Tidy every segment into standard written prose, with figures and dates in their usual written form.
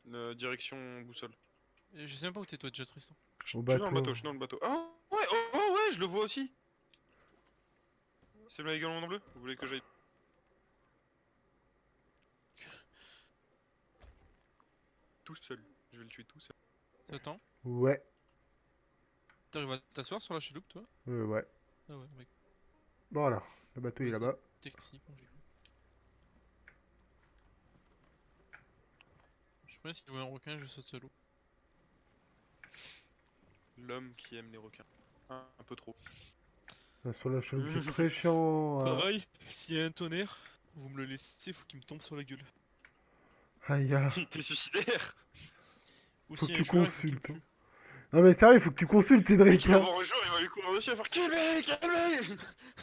Direction boussole. Je sais même pas où t'es toi déjà Tristan. Je suis Au dans le bateau. bateau, je suis dans le bateau. Ah ouais, oh ouais, je le vois aussi. C'est le mec en bleu. Vous voulez que j'aille tout seul? Je vais le tuer tout seul. Attends, Ouais. t'arrives à t'asseoir sur la chaloupe toi? Ouais. Ah ouais, mec. Voilà. Le bateau est là-bas. Taxi, bon, j'ai vu. Je sais pas si je vois un requin, je saute à l'eau. L'homme qui aime les requins. Un peu trop. Là, sur la chaloupe, c'est très chiant. Pareil, s'il y a un tonnerre, vous me le laissez, faut qu'il me tombe sur la gueule. Aïe, ah. Il était suicidaire. Ou Faut s'il que y a un tu joueur, il faut qu'il me consultes. Hein. tue. Non mais sérieux, faut que tu consultes Dès Cédric. qu'il va Hein. voir un jour, il va lui courir dessus, il va faire calmez, calmez.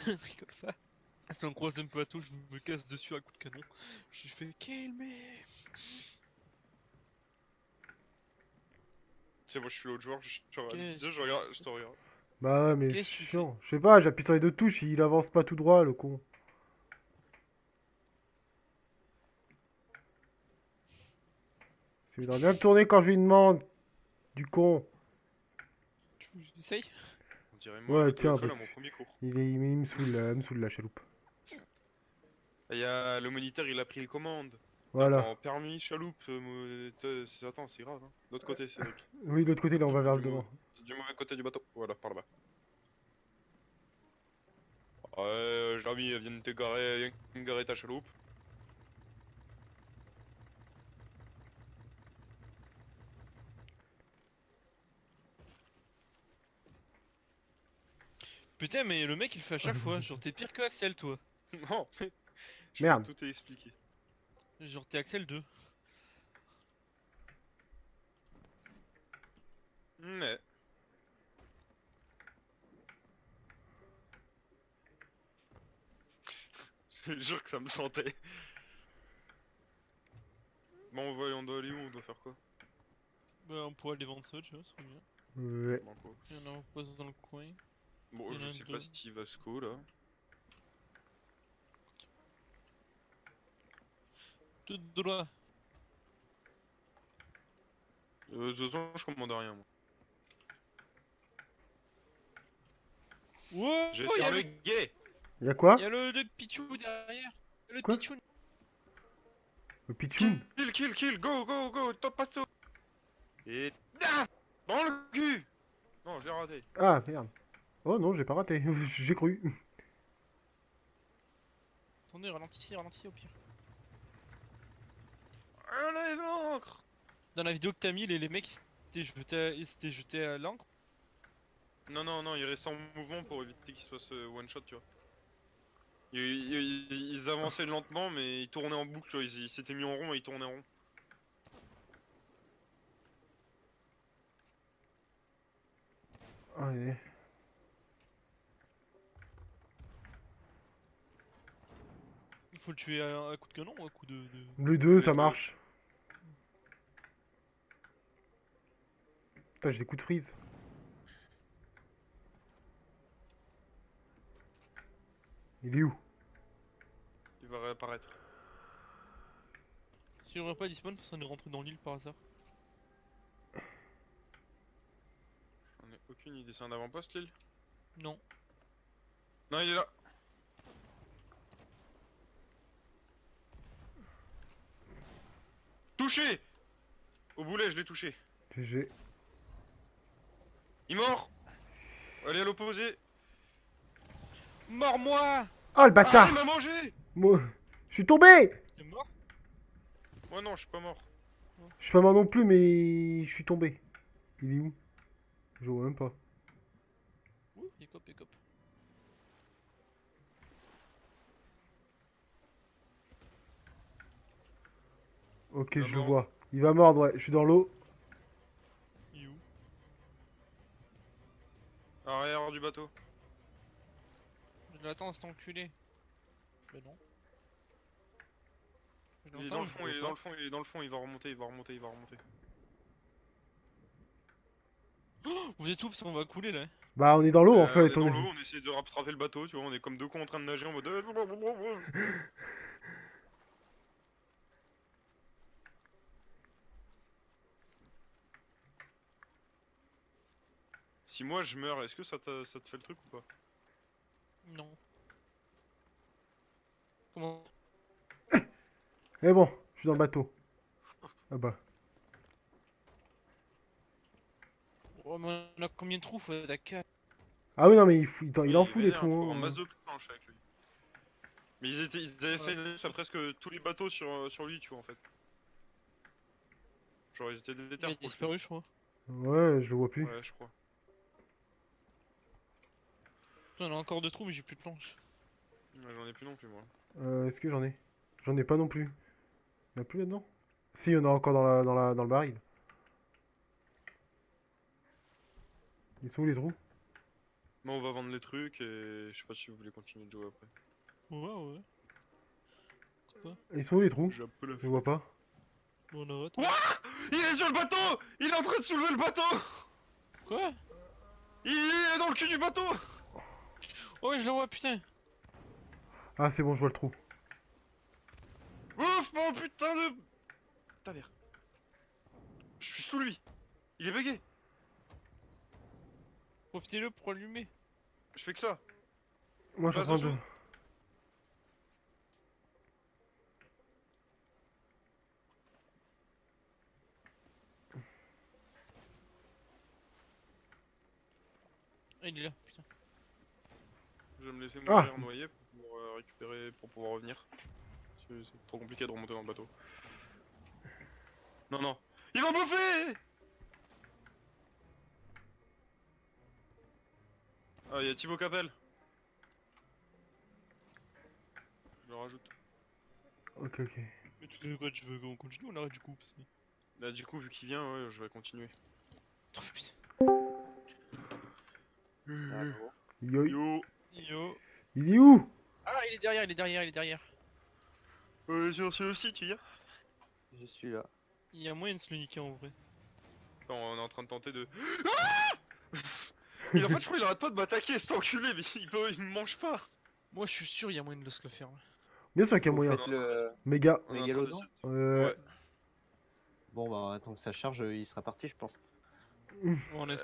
Rigole pas. Si on croise un bateau, je me casse dessus à coup de canon. Je fais calmer. C'est moi, je suis l'autre joueur, je regarde. Qu'est-ce Je que regarde, je je sais te regarde. Bah ouais, mais c'est Qu'est-ce que tu fais? chiant. Je sais pas, j'appuie sur les deux touches, il avance pas tout droit, le con. Il voudrait bien me tourner quand je lui demande. Du con. Tu essayes? On dirait moi Ouais, tiens, l'auto-école parce à mon premier cours. il me saoule la chaloupe. Il y a le moniteur, il a pris les commandes. Voilà. Attends, permis, chaloupe, attends, c'est grave, hein. L'autre côté, Cédric. Oui, de l'autre côté, là, on va vers le Du, mau- devant. du mauvais côté du bateau. Voilà, par là-bas. Ouais, Jeremy, viens de garer ta chaloupe. Putain, mais le mec il fait à chaque fois. Genre, t'es pire que Axel, toi. Non, Merde. tout est expliqué. Genre, t'es Axel 2. Mais. Je jure que ça me tentait. Bon, on doit aller où? On doit faire quoi? Bah, on pourrait aller vendre ça, tu vois, ce serait bien. Ouais. Banco. Il y en a un poste dans le coin. Bon, Il y en je a sais deux. pas s'il va se co là. Tout droit. De toute façon, je commande rien, moi. Wow, J'ai y'a fermé le... gay! Y'a quoi? Y'a le Pichou derrière. Le Quoi? Pichou. Le pitchoun? Kill, go, top passo! Et. Ah dans le cul! Non, j'ai raté. Ah, merde. Oh non, j'ai pas raté. J'ai cru. Attendez, ralentissez au pire. Allez, l'encre! Dans la vidéo que t'as mis, les mecs ils s'étaient jetés à l'encre. Non, il restait en mouvement pour éviter qu'il se fasse one shot, tu vois. Ils avançaient lentement, mais ils tournaient en boucle, tu vois. Ils s'étaient mis en rond et ils tournaient en rond. Allez. Il faut le tuer à coup de canon ou à coup de... Les deux, Les ça deux. marche. Putain, j'ai des coups de freeze. Il est où? Il va réapparaître. Si on aurait pas dispawn, personne n'est rentré dans l'île par hasard. J'en ai aucune idée. C'est un avant-poste, l'île? Non. Non, il est là. Touché! Au boulet, je l'ai touché. GG. Il est mort! Allez à l'opposé. Mors-moi! Oh le Ah, bâtard! il m'a mangé! Moi, je suis tombé! T'es mort? Moi non, je suis pas mort. Je suis pas mort non plus, mais je suis tombé. Il est où? Je vois même pas. Ouh, écope. Ok, Il va je le mordre. vois. Il va mordre, ouais. Je suis dans l'eau. Il est où? Arrière du bateau. Je l'attends, cet enculé. Bah non. Je Il est l'entends, dans le mais je fond, le il est vois dans le pas. fond, il est dans le fond, il va remonter. Oh, vous êtes où? Parce qu'on va couler là. Bah, on est dans l'eau en On fait. est dans l'eau, on essaie de rattraper le bateau, tu vois, on est comme deux cons en train de nager en mode. Si moi je meurs, est-ce que ça te fait le truc ou pas? Non. Comment? Eh bon, je suis dans le bateau. Ah bah. Oh, mais on a combien de trous? Faut la cave. Ah oui, non, mais il Oui, en il est fout des vénère, trous. faut un Hein. masse de planches avec lui. Mais ils avaient fait une annonce à presque tous les bateaux sur lui, tu vois, en fait. Genre, ils étaient déter Il a pour le disparu, je crois. Ouais, je le vois plus. faire. Ouais, je crois. Putain, on a encore 2 trous, mais j'ai plus de planches. Ouais, j'en ai plus non plus, moi. Est-ce que j'en ai? J'en ai pas non plus. Il y en a plus là-dedans? Si, il y en a encore dans le baril. Ils sont où les trous? Bon, on va vendre les trucs et je sais pas si vous voulez continuer de jouer après. Ouais. Ils sont où les trous? J'ai un peu la Je les vois pas. Bon, on arrête. Ouah! Il est sur le bateau! Il est en train de soulever le bateau! Quoi? Il est dans le cul du bateau! Oh, ouais, je le vois, putain. Ah, c'est bon, je vois le trou. Ouf, mon putain de... Ta mère. Je suis sous lui. Il est bugué. Profitez-le pour allumer. Je fais que ça. Moi, je suis en Vas-y, train de. joue. Ah, il est là, putain. Je vais me laisser Ah. mourir noyer pour récupérer, pour pouvoir revenir. C'est trop compliqué de remonter dans le bateau. Non, non. Ils vont bouffer! Ah, il y a Thibaut Capel. Je le rajoute. Ok. Mais tu veux quoi? Tu veux qu'on continue ou on arrête du coup? Parce que... Là, du coup, vu qu'il vient, ouais, je vais continuer. Oh, putain. Yo. Yo! Yo. Il est où? Ah, il est derrière. J'en suis aussi, tu viens? Je suis là. Il y a moyen de se le niquer en vrai. Attends, on est en train de tenter de... Mais en fait, je crois qu'il arrête pas de m'attaquer, cet enculé, mais il me mange pas! Moi, je suis sûr, il y a moyen de se le faire. Ouais. Bien sûr qu'il y a Vous moyen. faites le Méga. On est en train mégalodon. d'essayer- Ouais. Bon bah tant que ça charge, il sera parti je pense. On est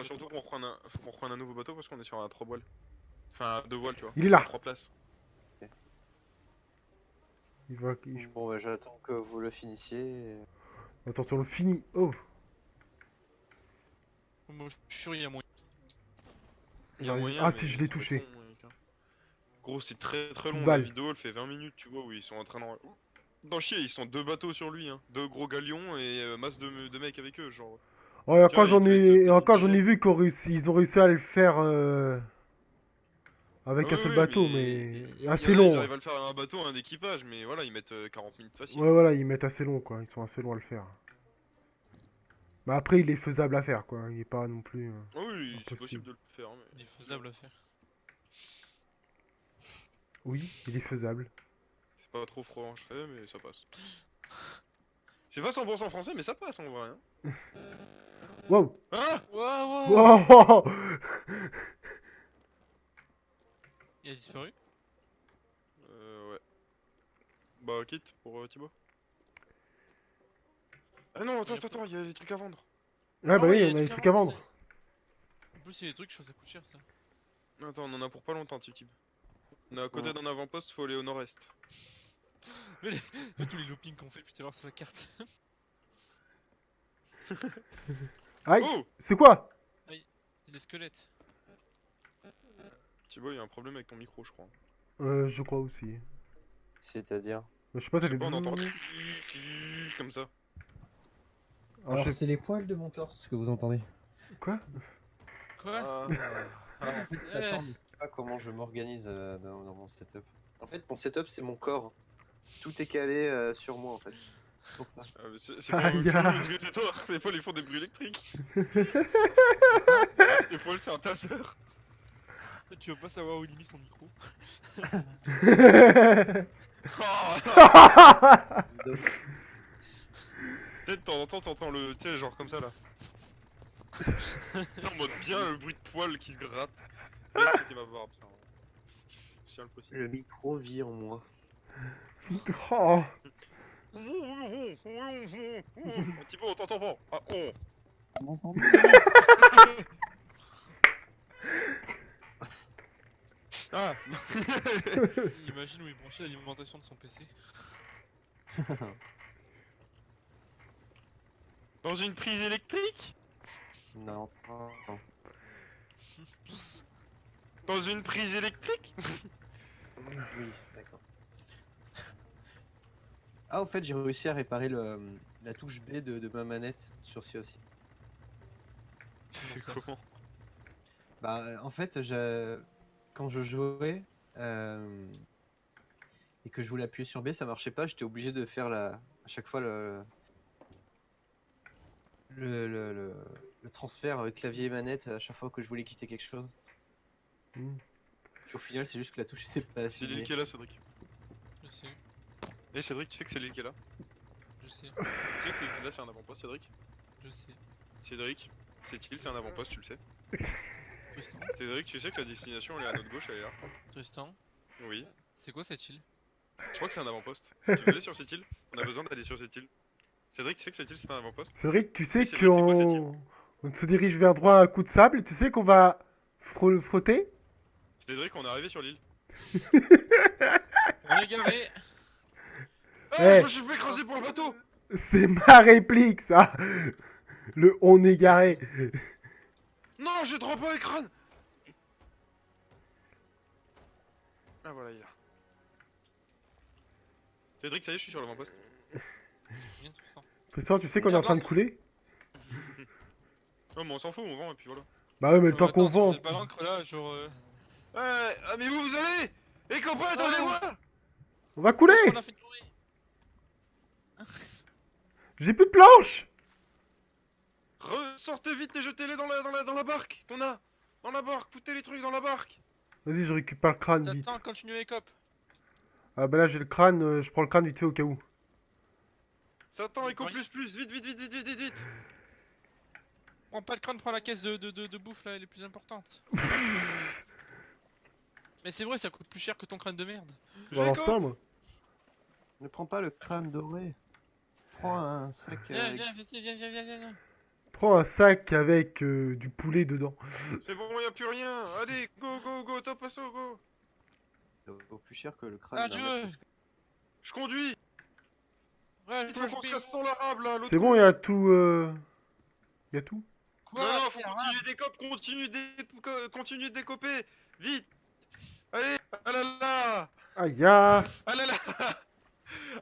Surtout qu'on reprenne un nouveau bateau parce qu'on est sur un 3 voiles. Enfin, 2 voiles, tu vois. Il est là. 3 places. Il va. Bon bah j'attends que vous le finissiez. Attention, le fini. Oh. Moi, je suis sûr, il y a moyen. Il y a Ah, moyen. ah, mais si, je ça l'ai va touché. être long, mec, hein. Gros, c'est très très long. Balle. La vidéo elle fait 20 minutes, tu vois, où ils sont en train d'en chier. Ils sont 2 bateaux sur lui, hein. 2 gros galions et masse de mecs avec eux, genre. Oh, et Tu vois, encore, j'en il devait ai, être et encore, j'en ai dizaine. vu ils ont réussi à le faire avec Ah un oui, seul oui, bateau, il mais y en a, assez ils long. arrivent à le faire à un bateau, un équipage, mais voilà, ils mettent 40 minutes facile. Ouais, voilà, ils mettent assez long, quoi. Ils sont assez longs à le faire. Mais après, il est faisable à faire, quoi. Il est pas non plus. Ah oui, c'est Impossible. possible de le faire, mais... Il est faisable à faire. Oui, il est faisable. C'est pas trop franchement, mais ça passe. C'est pas 100% français, mais ça passe en vrai. Hein. Wow! Ah! Waouh! Wow! Il a disparu? Ouais. Bah, quitte pour Thibaut. Ah non, attends, il y a des trucs à vendre. Ah, bah ouais, oui, il y a on a des à trucs à vendre, vendre. En plus, il y a des trucs, je trouve ça coûte cher ça. Attends, on en a pour pas longtemps, Tip. On est à côté Ouais. d'un avant-poste, faut aller au nord-est. Fais tous les loopings qu'on fait, putain, voir sur la carte. Aïe! Oh! C'est quoi? C'est des squelettes. Thibaut, il y a un problème avec ton micro, je crois. Je crois aussi. C'est-à-dire. Je sais pas, ça Je sais fait. pas, on entend bzzz. comme ça. Alors, Alors je sais- c'est les poils de mon torse que vous entendez. Quoi? Quoi? En fait ça Eh. tend, je sais pas comment je m'organise dans mon setup. En fait mon setup c'est mon corps. Tout est calé sur moi en fait. Pour ça. Ah, mais c'est pas la même Aïe, chose aïe. que tes toi. Des fois, ils font des bruits électriques. Des fois, c'est un tasseur. Tu veux pas savoir où il est mis son micro? Oh, peut-être de temps en temps, t'entends le. Tu sais, genre comme ça là. En mode bien le bruit de poils qui se gratte. Ouais, c'était ma barbe, ça. C'est le possible. Le micro vit en moi. Oh. Un petit peu, on t'entend pas. Ah, oh. Ah Imagine où il branchait l'alimentation de son PC. Dans une prise électrique? Non. Non. Dans une prise électrique? Oui, d'accord. Ah, au fait, j'ai réussi à réparer la touche B de ma manette sur COC. Comment ça? Comment? Bah, en fait, quand je jouais et que je voulais appuyer sur B, ça marchait pas. J'étais obligé de faire à chaque fois le transfert clavier et manette à chaque fois que je voulais quitter quelque chose. Hmm. Et au final, c'est juste que la touche était pas C'est l'île assignée. qui est là, Cédric. Je sais, Eh Cédric, tu sais que c'est l'île qui est là? je sais, Tu sais que l'île qui est là, c'est un avant-poste, Cédric? je sais. Cédric, cette île, c'est un avant-poste, tu le sais? Tristan, Cédric, tu sais que la destination, elle est à notre gauche, elle est là? Tristan, Oui. c'est quoi cette île? Je crois que c'est un avant-poste. Tu veux aller sur cette île? On a besoin d'aller sur cette île. Cédric, tu sais que cette île, c'est un avant-poste? C'est vrai que tu sais Oui, c'est vrai, c'est quoi cette île? on se dirige vers droit à coup de sable. Tu sais qu'on va frotter. Cédric, on est arrivé sur l'île. On est garé. Ah, Eh. je me suis fait écraser pour le bateau! C'est ma réplique, ça. Le on est garé. Non, j'ai droppé un crâne! Ah voilà, il est là. Cédric, ça y est, je suis sur l'avant-poste. Bien Tristan. Tristan, tu sais qu'on est en train de couler? Oh, mais on s'en fout, on vend et puis voilà. Bah ouais, mais le temps qu'on Attends, si vous vend. êtes pas l'ancre là, genre... Ouais, ah, mais où vous allez? Eh copains, attendez-moi! On va couler. On a fait tourner. J'ai plus de planches. Ressortez vite et jetez-les dans la barque qu'on a! Dans la barque, foutez les trucs dans la barque! Vas-y, je récupère le crâne vite. Attends, continue les copes. Ah bah là j'ai le crâne, je prends le crâne vite fait au cas où. Satan, éco Oui. plus, vite, vite, vite, vite, vite, vite, vite! Prends pas le crâne, prends la caisse de bouffe là, elle est plus importante. Mais c'est vrai, ça coûte plus cher que ton crâne de merde. On va J'ai voir ça moi. Ne prends pas le crâne doré. Prends un sac Viens, avec... viens, viens. Prends un sac avec du poulet dedans. C'est bon, y'a plus rien! Allez, go, go, go, top assaut, go! au plus cher que le crâne. Adieu. d'un mètre, Je conduis! Ouais, Il faut qu'on se je casse sans l'arabe là, l'autre C'est bon, con. il y a tout. Y a tout. Quoi? Non, non, faut C'est continuer des copes, continue de décoper! Vite! Allez! Ah là là! Aïe ah. Ah là là!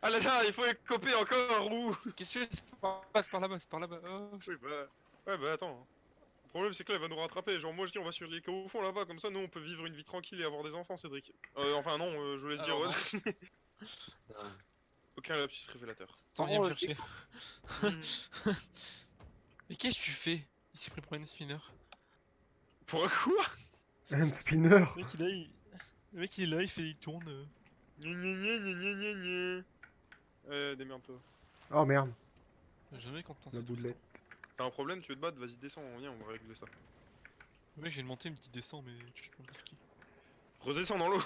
Ah là là, il faut écoper encore, ou? Qu'est-ce que c'est? Passe par là-bas, c'est par là-bas. Oh. Oui, bah... Ouais, bah attends. Le problème, c'est que là, elle va nous rattraper. Genre, moi, je dis, on va sur les au fond là-bas, comme ça, nous, on peut vivre une vie tranquille et avoir des enfants, Cédric. Enfin, non, je voulais dire... Alors, Aucun lapsus révélateur. T'en viens Oh, me chercher. Mais qu'est-ce que tu fais? Il s'est pris pour un spinner. Pour un quoi? Un spinner. Le mec il est là, le mec il est là, il tourne. Gna gna gna gna gna gna gna. Démerde-toi. Oh merde. Jamais content La cette boulette. T'as un problème, tu veux te battre, vas-y, descends, viens, on va régler ça. Ouais, j'ai monté une petite descend, mais tu peux me cliquer. Redescends dans l'eau.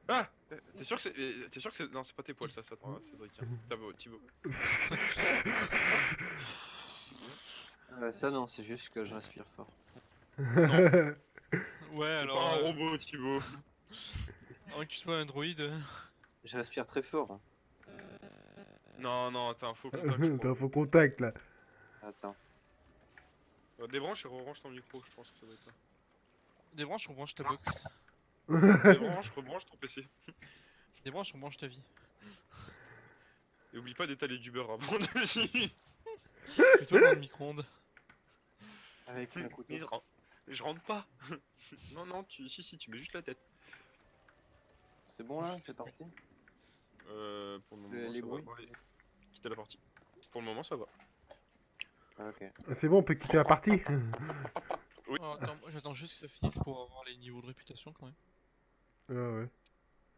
Ah! T'es sûr que c'est... T'es sûr que c'est... Non, c'est pas tes poils, ça, attends, Cédric. Hein. Thibaut. Ça non, c'est juste que je respire fort. Ouais, T'es alors. pas un robot, Thibaut. Avant que tu sois un droïde. Je respire très fort. Hein. Non, t'as un faux contact, je T'as crois. un faux contact là. Attends. Débranche et rebranche ton micro, je pense que ça doit être ça. Débranche, on branche ta box. Débranche, rebranche ton PC. Débranche, on branche ta vie. Et oublie pas d'étaler du beurre avant de le Plutôt dans le micro-ondes. Avec un couteau. Je rentre pas. Non, si, tu mets juste la tête. C'est bon là, c'est parti. Pour le moment, Les ça bruits. va. Ouais, quitter la partie. Pour le moment, ça va. Ah, ok. C'est bon, on peut quitter la partie. Oui. Oh, attends, moi, j'attends juste que ça finisse pour avoir les niveaux de réputation quand même. Ah ouais.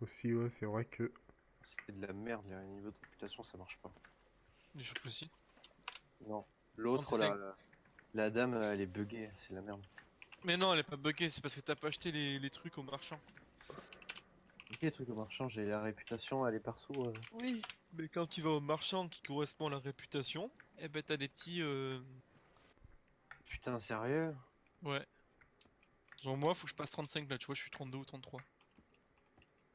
Aussi, ouais, c'est vrai que. C'est de la merde, les niveaux de réputation ça marche pas. Les choses aussi. Non. L'autre, Non, la dame, elle est buggée, c'est de la merde. Mais non, elle est pas buggée, c'est parce que t'as pas acheté les trucs au marchand. Ok, les trucs au marchand, j'ai la réputation, elle est partout. Oui. Mais quand tu vas au marchand qui correspond à la réputation, eh ben t'as des petits. Putain, sérieux? Ouais. Genre moi, faut que je passe 35 là, tu vois, je suis 32 ou 33.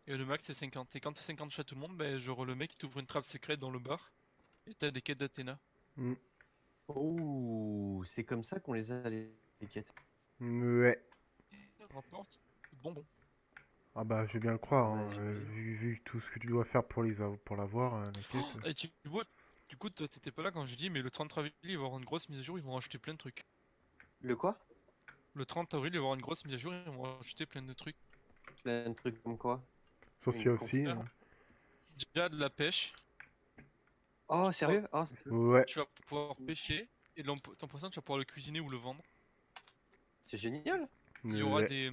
Et le max c'est 50. Et quand t'es 50 chez tout le monde, bah genre le mec il t'ouvre une trappe secrète dans le bar. Et t'as des quêtes d'Athéna. Mm. Oh, c'est comme ça qu'on les a les quêtes. Ouais. Rapporte bonbon. Ah bah, je vais bien le croire, Bah, hein, j'imagine. vu tout ce que tu dois faire pour pour l'avoir, la quête. Et tu vois, du coup toi t'étais pas là quand j'ai dit, mais le 30 avril il va y avoir une grosse mise à jour, ils vont rajouter plein de trucs. Le quoi? Le 30 avril il va y avoir une grosse mise à jour, ils vont rajouter plein de trucs. Plein de trucs comme quoi? Sophia Une aussi. confiture? Hein. Déjà de la pêche, Oh, sérieux? Oh, c'est fou. Ouais. tu vas pouvoir pêcher, et ton poisson tu vas pouvoir le cuisiner ou le vendre. C'est génial. Il y aura Ouais.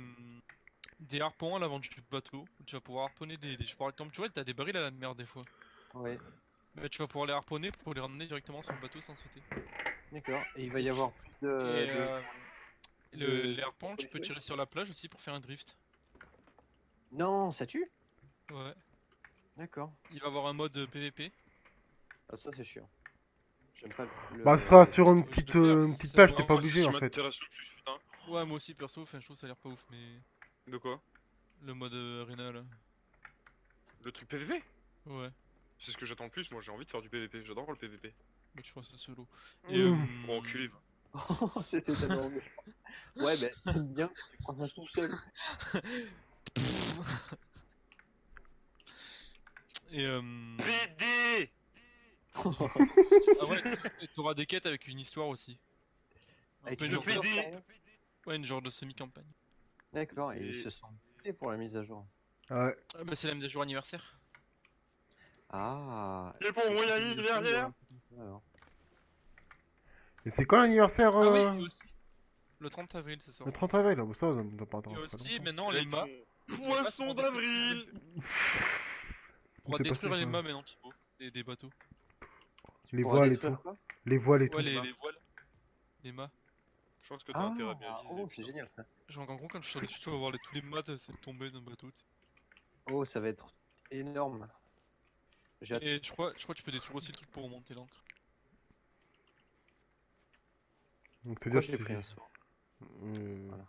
des harpons à l'avant du bateau, où tu vas pouvoir harponner par exemple, tu vois, t'as des barils à la mer des fois. Ouais, Bah, tu vas pouvoir les harponner pour les ramener directement sur le bateau sans sauter. d'accord. Et il va y avoir plus Et les de harpons, tu peux jouets? tirer sur la plage aussi pour faire un drift. Non, ça tue? Ouais. D'accord. Il va avoir un mode PVP. Ah, ça, c'est chiant. J'aime pas Bah, ce sera le- sur Tu veux le faire, une si petite ça page, vous t'es pas Moi, arrange. c'est ce obligé qui en fait. m'intéresse le plus, putain. Ouais, moi aussi perso, enfin, je trouve ça a l'air pas ouf, mais De quoi? le mode arena là. Le truc PVP? Ouais, C'est ce que j'attends le plus, moi j'ai envie de faire du PVP, j'adore le PVP. bah, tu feras ça solo. Et Bon, enculé, va. Oh, c'était tellement méchant. Ouais, ben, j'aime bien, tu prends ça tout seul. Et PD! ah ouais, et t'auras des quêtes avec une histoire aussi. Un Avec peu une une histoire, histoire. PD. Ouais, une genre de semi-campagne. D'accord, et Et- ils se sont fait pour la mise à jour. Ouais. Ah bah c'est la mise à jour anniversaire. Ah, Et pour mon ami derrière! alors. Et c'est quand l'anniversaire Ah oui, et aussi, le 30 avril ça sort. le 30 avril? Ah, bah, ça me doit pas Et attendre très aussi, longtemps. maintenant les mâts. Poisson d'avril! On pourra C'est passé, détruire les quoi. mâts maintenant, Thibaut. Des bateaux. Tu Les pourras voiles et détruire tout. quoi? Les voiles et tout. Ouais, mâts. les voiles. Les mâts. Je pense que t'as intérêt à bien Ah, viser. oh, c'est putain. génial ça. Genre en gros quand je suis dessus, tu vas voir tous les mâts c'est tombé d'un bateau. Tu sais. Oh, ça va être énorme. J'ai hâte. Et je crois que tu peux détruire aussi le truc pour remonter l'encre. Donc, Pourquoi c'est-à-dire j'ai que pris un saut? Voilà.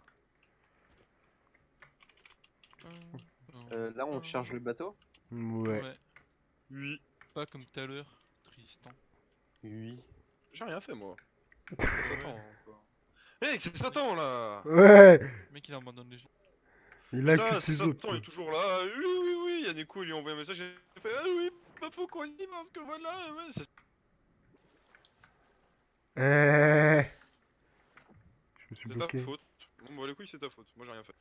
Là, on charge le bateau? Ouais. Ouais, Oui. pas comme tout à l'heure, Tristan. Oui. J'ai rien fait moi. Satan encore. Hey, c'est Satan là! Ouais. Le mec il abandonne les jeux. Il Ça, accuse c'est ses autres. Satan, il est toujours là. Oui, oui, oui. Il y a des coups, ils lui ont envoyé un message. J'ai fait ah oui, bah faut qu'on y parce que voilà. Ouais, Eh. Je me suis c'est ta bloqué. faute. Bon, bah les couilles, c'est ta faute. Moi j'ai rien fait.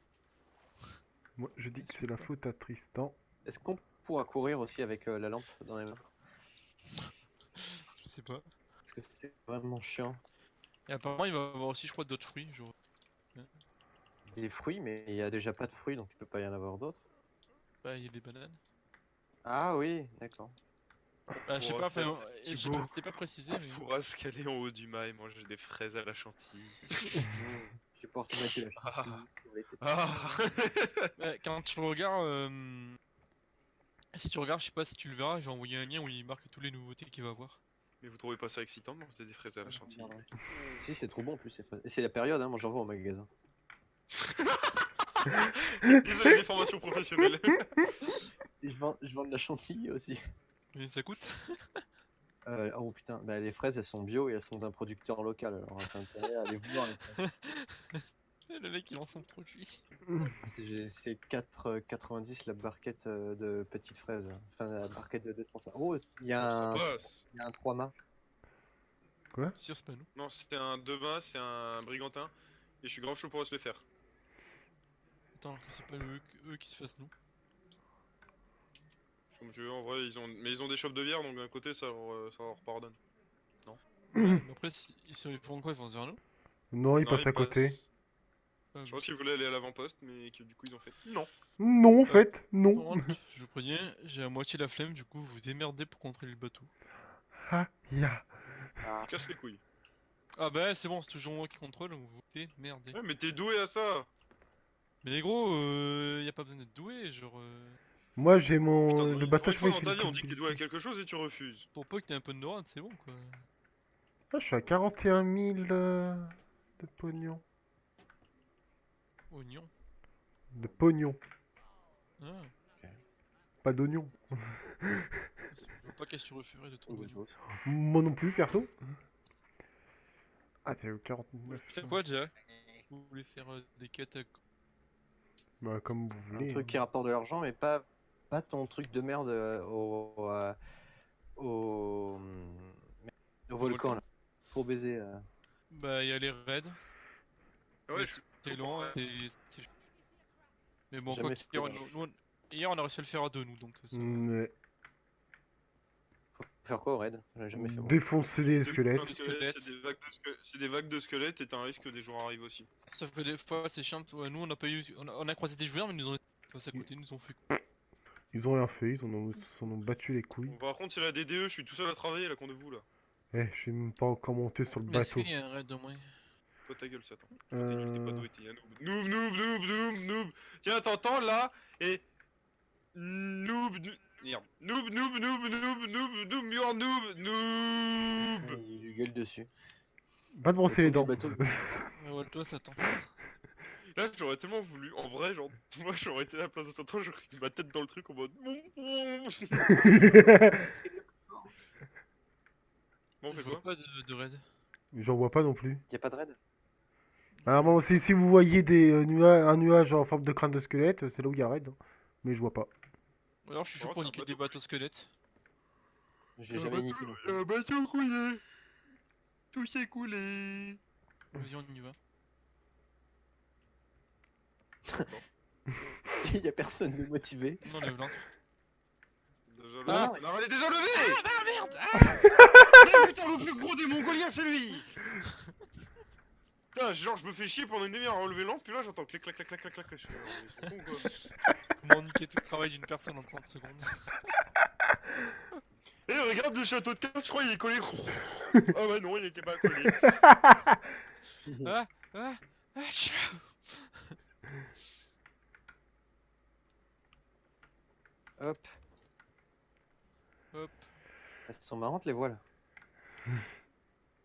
Moi, je dis que c'est la faute à Tristan. Est-ce qu'on pourra courir aussi avec la lampe dans les mains? Je sais pas. Parce que c'est vraiment chiant. Et apparemment il va avoir aussi je crois d'autres fruits. Genre. Des fruits, mais il y a déjà pas de fruits, donc il peut pas y en avoir d'autres. Bah il y a des bananes. Ah oui, d'accord. Bah je sais Pourra pas, enfin, faire je sais Thibaut. pas, c'était pas précisé mais... On pourra se caler en haut du mât et manger des fraises à la chantilly. Je vais pouvoir te mettre de la chantilly sur les têtes. Ah. Bah, quand tu regardes... Si tu regardes, je sais pas si tu le verras, j'ai envoyé un lien où il marque toutes les nouveautés qu'il va avoir. Mais vous trouvez pas ça excitant de manger des fraises à la chantilly? Si, c'est trop bon en plus. Et c'est la période, hein, moi j'en vois au magasin. Désolé des formations professionnelles. Et je vends de la chantilly aussi. Mais ça coûte. Oh putain, bah, les fraises elles sont bio et elles sont d'un producteur local. Alors t'as intérêt à aller voir les fraises. Le mec il lance son produit. C'est 4,90 la barquette de petites fraises. Enfin la barquette de 205. Oh, il y a Ça un, passe. il y a un 3 mâts. Sûr c'est pas nous. Non, c'était un 2 mâts, c'est un brigantin. Et je suis grave chaud pour se les faire. Attends, que c'est pas eux qui se fassent nous. Comme tu veux, en vrai, mais ils ont des chopes de bière, donc d'un côté, ça leur pardonne. Mais après, ils font quoi? Ils vont se vers nous? Non, il Non, passe ils à côté. passent. Ah, Je pense qu'ils voulaient aller à l'avant-poste, mais que du coup, ils ont fait non. Non, en fait, non. Par contre, je vous préviens, j'ai à moitié la flemme, du coup vous vous démerdez pour contrôler le bateau. Ah, ya. Ah, Casse les couilles. Ah bah c'est bon, c'est toujours moi qui contrôle, donc vous vous démerdez. Ouais, mais t'es doué à ça. Mais les gros, y a pas besoin d'être doué, genre... Moi, j'ai Putain, mon. non, Le une bateau, fois je vois, il dans fait ta une vie, on dit que t'es doué à visibilité. quelque chose et tu refuses. Pour peu que t'aies un peu de neurone, c'est bon quoi. Ah, je suis à 41 000 de pognon. Oignon. De pognon, Ah, pas d'oignon. je vois pas qu'est-ce que tu referais de ton Ou oignon. d'autres. Moi non plus, perso. Ah, t'es au 49. Tu fais quoi déjà? Vous voulez faire des quêtes Bah, comme vous Un voulez. truc qui rapporte de l'argent, mais pas ton truc de merde au, au volcan là. Pour baiser. Bah, il y a les raids. Ouais, Mais je suis c'est chaud pour long un- et c'est. Mais bon, Jamais quoi fait qu'hier, de hier on a réussi à le faire à deux, nous donc ça va. Ouais. Faut faire quoi au raid? J'en ai jamais fait moi. Défoncer les Deux squelettes. squelettes, c'est des vagues de squelettes et t'as un risque que des joueurs arrivent aussi. Sauf que des fois c'est chiant, ouais, nous on a pas eu. On a croisé des joueurs, mais ils nous ont passé à côté, ils nous ont fait. Ils ont rien fait, s'en ont battu les couilles. Bon, par contre, c'est la DDE, je suis tout seul à travailler là, qu'on de vous là. Eh, je suis même pas encore monté sur le Mais est-ce bateau. qu'il y a un raid au moins? Toi ta gueule, Satan. Toi ta gueule, t'es pas Euh... doué, t'es un noob. Noob. Tiens, t'entends là et. Merde. Noob, you're noob. Il lui gueule dessus. Va te brosser les Autour dents. Ouais, du bateau. voilà, toi Satan. Là, j'aurais tellement voulu, en vrai, genre, moi j'aurais été à la place de Satan, j'aurais mis ma tête dans le truc en mode. Bon, on Je fait vois quoi? pas de raid. J'en vois pas non plus. Y a pas de raid? Alors bon, si vous voyez un nuage en forme de crâne de squelette, c'est là où il y a raid. Hein. Mais je vois pas. Ou alors je suis chaud Oh, pour c'est un niquer des bateau. bateaux squelettes. J'ai jamais niqué. non. Un bateau coulé. Tout s'est coulé. Vas-y, on y va. Y a personne de motivé. Non, lève l'ancre. Déjà Ah, levé. Non, elle est déjà levée. Ah merde! Mais putain, le plus gros des Mongoliens, c'est lui. Putain, genre, je me fais chier pendant une demi-heure à relever l'encre, puis là j'entends clic clac clac clac clac clac. Je fais, ils sont cons, quoi. Comment niquer tout le travail d'une personne en 30 secondes? Et regarde le château de cartes, je crois il est collé. Ah bah non, il était pas collé. Ah! Ah! Ah! Tchou. Hop. Hop, Elles sont marrantes les voiles.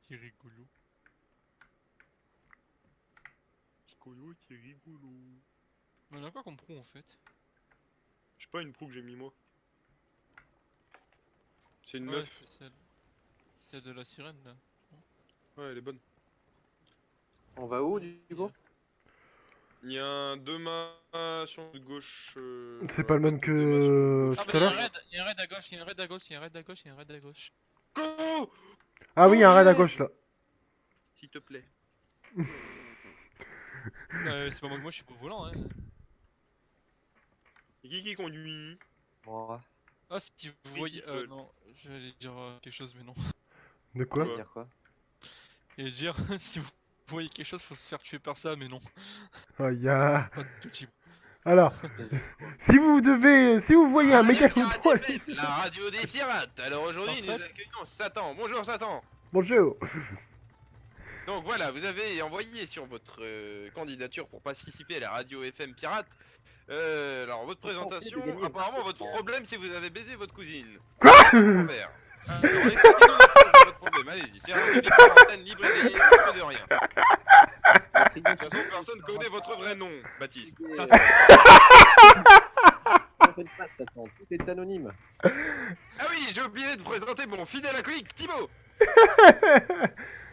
c'est rigolo. Piccolo, c'est rigolo. Mais on a quoi comme proue en fait? Je sais pas une proue que j'ai mis moi. C'est une Ouais, meuf. c'est celle. Celle de la sirène là. Ouais, elle est bonne. On va où du coup? Il y a un 2 mâts sur le gauche. C'est pas le même que Ah tout bah à y'a un l'heure. raid, y'a un raid à gauche, y'a un raid à gauche, y'a un raid à gauche, y'a un raid à gauche. Go. Ah oui, il y a un raid à gauche là. S'il te plaît. C'est pas moi je suis pas au volant hein. Et qui conduit? Moi. Ah si vous Oui, voyez... people. non, j'allais dire quelque chose mais non. De quoi? On va dire quoi? Et dire si vous voyez quelque chose faut se faire tuer par ça mais non. Ah, il y a... Pas de tout type. Alors, si vous voyez un méga contrôle... La radio des pirates. Alors aujourd'hui, Sans nous accueillons Satan. Bonjour Satan. Bonjour. Donc voilà, vous avez envoyé sur votre candidature pour participer à la radio FM pirate. Alors votre Pour tenter de présentation, gagner apparemment 20 votre pirate. problème c'est que vous avez baisé votre cousine. Quoi? Envers. Alors expliquez-nous votre problème, allez-y. C'est radio des pirates, antenne libre et libre, que de rien. De toute façon, personne connaît votre vrai nom, Baptiste. Satan. On fait pas Satan, tout est anonyme. Ah oui, j'ai oublié de présenter mon fidèle acolyte Thibaut.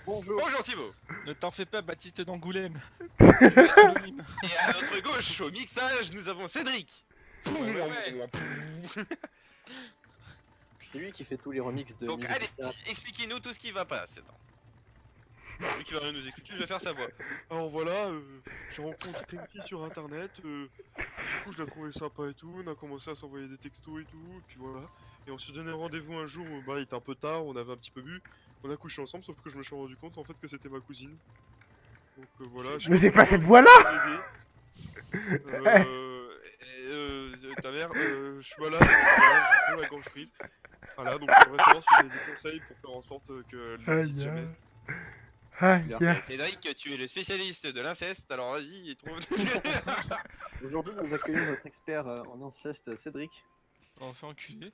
Bonjour. Bonjour Thibaut. Ne t'en fais pas Baptiste d'Angoulême. Je vais être anonyme. Et à notre gauche, au mixage, nous avons Cédric. Ouais. C'est lui qui fait tous les remixes de Donc musique allez, pirate. expliquez-nous tout ce qui va pas, Satan. Lui qui va rien nous expliquer, il va faire sa voix. Alors voilà, j'ai rencontré une fille sur internet, du coup je l'ai trouvé sympa et tout, on a commencé à s'envoyer des textos et tout, et puis voilà. Et on s'est donné rendez-vous un jour, bah il était un peu tard, on avait un petit peu bu, on a couché ensemble, sauf que je me suis rendu compte en fait que c'était ma cousine. Donc voilà, je sais Mais j'ai pas comment cette voix-là. l'aider. Ta mère, je suis malade, voilà, j'ai un peu la gorge prise. Voilà, donc j'aimerais savoir si vous avez des conseils pour faire en sorte que elle n'hésite Aïe, jamais. aïe, aïe. Cédric, tu es le spécialiste de l'inceste, alors vas-y, trouve. Aujourd'hui, nous accueillons notre expert en inceste, Cédric. On va faire enculer.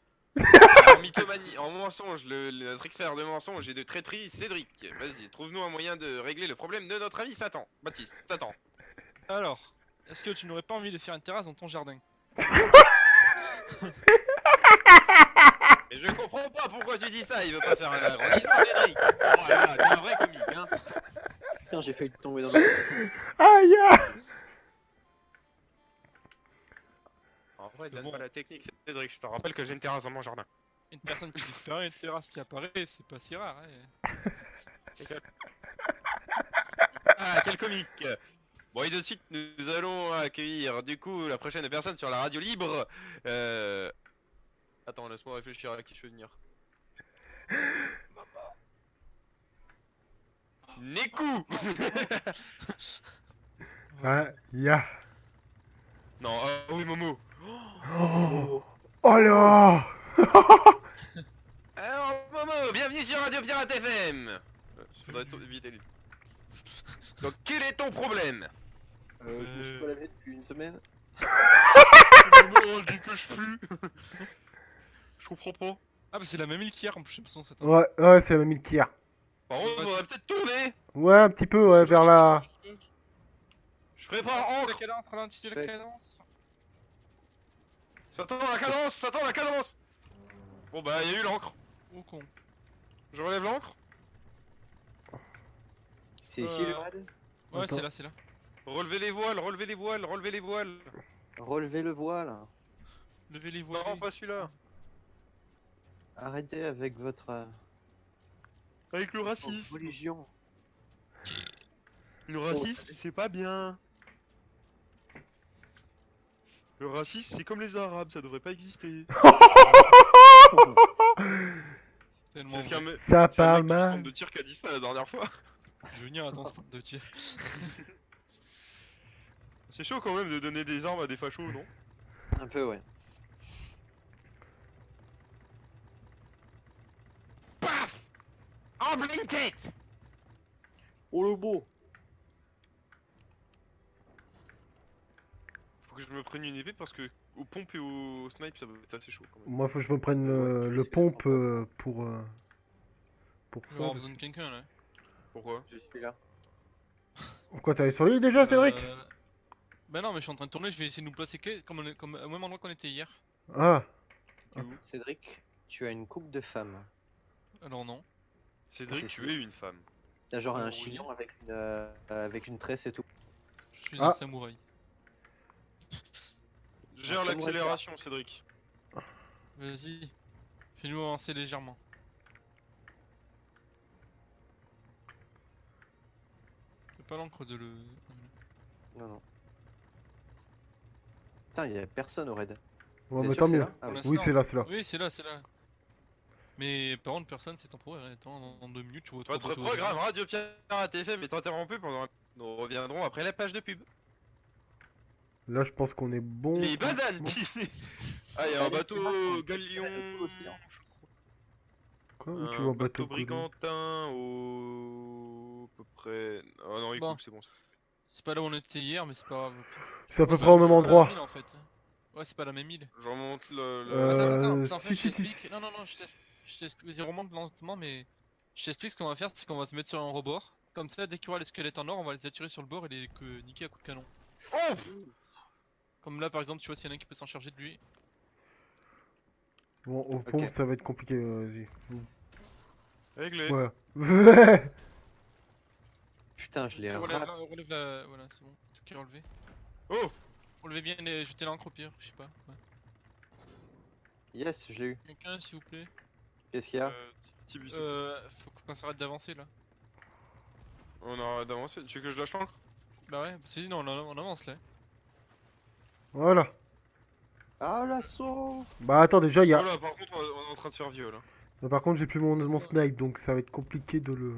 En mythomanie, en mensonge, notre expert de mensonge et de traîtrise, Cédric. Vas-y, trouve-nous un moyen de régler le problème de notre ami Satan. Baptiste, Satan. Alors, Est-ce que tu n'aurais pas envie de faire une terrasse dans ton jardin? Et je comprends pas pourquoi tu dis ça, il veut pas faire un agrandissement, Cédric. Oh là là, t'es un vrai comique, hein. Putain, j'ai failli tomber dans le... Aïe aïe. En vrai, C'est donne bon. pas la technique, Cédric. Je te rappelle que j'ai une terrasse dans mon jardin. Une personne qui disparaît, une terrasse qui apparaît, c'est pas si rare. Hein. Ah, quel comique. Bon, et de suite, nous allons accueillir du coup la prochaine personne sur la radio libre. Attends, laisse-moi réfléchir à qui je veux venir. Neku. Aïe aïe. Non, oui, Momo. Oh, oh là. Alors, Momo, bienvenue sur Radio Pirate FM. Faudrait éviter lui. Donc, quel est ton problème? Je me suis pas lavé depuis une semaine. Momo, dis que je pue. Je comprends pas. Ah bah c'est la même île qu'hier en plus, j'ai l'impression cette Ouais, ouais, c'est la même île qu'hier. Par contre, on devrait peut-être tourner. Ouais, un petit peu, ouais, vers la... Je prépare La encre. cadence, ralentissez la Fait. cadence. Ça tend la cadence, ça tend la cadence. Bon bah, il y a eu l'encre. Oh con. Je relève l'encre. C'est ici le Euh. raid? Ouais, Attends. c'est là, c'est là. Relevez les voiles, relevez les voiles, relevez les voiles. Relevez le voile. Levez les voiles. Non, pas celui-là. Arrêtez avec votre Avec le racisme. religion. Le racisme, c'est pas bien. Le racisme, c'est comme les arabes, ça devrait pas exister. Tellement C'est ce qu'un vrai. mec Ça c'est un parle mec du stand mal. de tir qui a dit ça la dernière fois. Junior attends stand de tir. C'est chaud quand même de donner des armes à des fachos, non? Un peu, ouais. Paf! En pleine tête! Oh le beau! Faut que je me prenne une épée parce que aux pompes et au snipe ça va être assez chaud quand même. Moi, faut que je me prenne Ouais, tu le sais, pompe les pour On va ça. avoir besoin de quelqu'un là. Pourquoi? Je suis là. Pourquoi t'allais sur l'île déjà, Cédric? Bah non mais je suis en train de tourner, je vais essayer de nous placer comme au même endroit qu'on était hier. Ah, T'es où? Cédric, tu as une coupe de femme. Alors non. Cédric, c'est tu es une femme. T'as genre un Oui. chignon avec une tresse et tout. Je suis Ah. un samouraï. Gère samouraï l'accélération, Cédric. Vas-y. Fais-nous avancer légèrement. Y'a pas l'encre de le... Non, non. Putain, y a personne au raid. ouais, T'es mais sûr tant que c'est mieux. là? Ah Pour oui. Oui, l'instant. c'est là, c'est là. Oui c'est là, c'est là. Mais par contre personne c'est temporaire. Attends, dans 2 minutes tu vois Votre bateaux programme devant. Radio Pirate FM est interrompu pendant... Nous reviendrons après la page de pub. Là, je pense qu'on est bon. Les bananes Bon. Ah, il y a un Allez, bateau c'est bon, galion... c'est l'océan. Quoi? Où tu Un vois bateau bateau Goliath? brigantin au... à peu près... Ah non, il Bon. coupe, c'est bon. C'est pas là où on était hier mais c'est pas grave. C'est à peu Ouais, près au même c'est pas la endroit. île, en fait. Ouais c'est pas la même île. Je remonte le... Attends, parce qu'en fait si, je si, si. t'explique. Non, je t'explique. Vas-y, remonte lentement, mais je t'explique ce qu'on va faire, c'est qu'on va se mettre sur un rebord. Comme ça, dès qu'il y aura les squelettes en or, on va les attirer sur le bord et les niquer à coups de canon. Oh! Comme là, par exemple, tu vois, s'il y en a un qui peut s'en charger de lui. Bon, au pont, ça va être compliqué, vas-y. Réglé. Voilà. Putain, je l'ai Relève, raté. relève la... Voilà, c'est bon. Tout qui est relevé. Oh! Relevez bien et jetez l'encre au pire, je sais pas. Ouais. Yes, je l'ai eu. Quelqu'un, s'il vous plaît. Qu'est-ce qu'il y a? Petit bus. Faut qu'on s'arrête d'avancer là. On arrête d'avancer. Tu veux que je lâche l'encre? Bah ouais, c'est dit, non, on avance là. Voilà. Ah, l'assaut! Bah attends, déjà, il y a... Voilà, par contre, on est en train de se faire vieux là. Par contre, j'ai plus mon snipe, donc ça va être compliqué de le...